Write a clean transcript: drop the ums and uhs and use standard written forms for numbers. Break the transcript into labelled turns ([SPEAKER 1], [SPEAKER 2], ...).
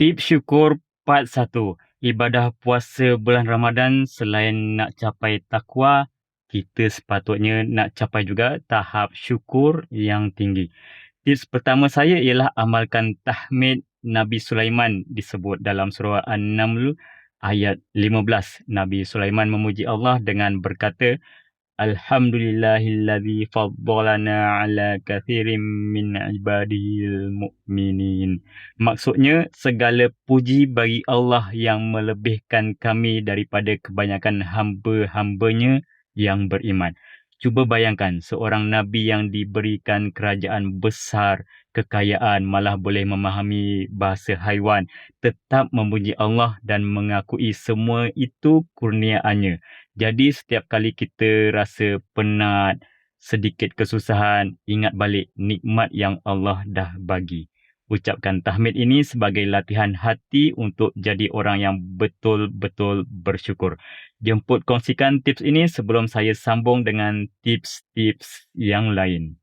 [SPEAKER 1] Tips syukur part 1. Ibadah puasa bulan Ramadan selain nak capai takwa, kita sepatutnya nak capai juga tahap syukur yang tinggi. Tips pertama saya ialah amalkan tahmid Nabi Sulaiman disebut dalam surah An-Naml ayat 15. Nabi Sulaiman memuji Allah dengan berkata, Alhamdulillahilladzi faddalana ala kathirin min ibadihil mu'minin. Maksudnya, segala puji bagi Allah yang melebihkan kami daripada kebanyakan hamba-hambanya yang beriman. Cuba bayangkan, seorang Nabi yang diberikan kerajaan besar, kekayaan, malah boleh memahami bahasa haiwan, tetap memuji Allah dan mengakui semua itu kurniaannya. Jadi setiap kali kita rasa penat, sedikit kesusahan, ingat balik nikmat yang Allah dah bagi. Ucapkan tahmid ini sebagai latihan hati untuk jadi orang yang betul-betul bersyukur. Jemput kongsikan tips ini sebelum saya sambung dengan tips-tips yang lain.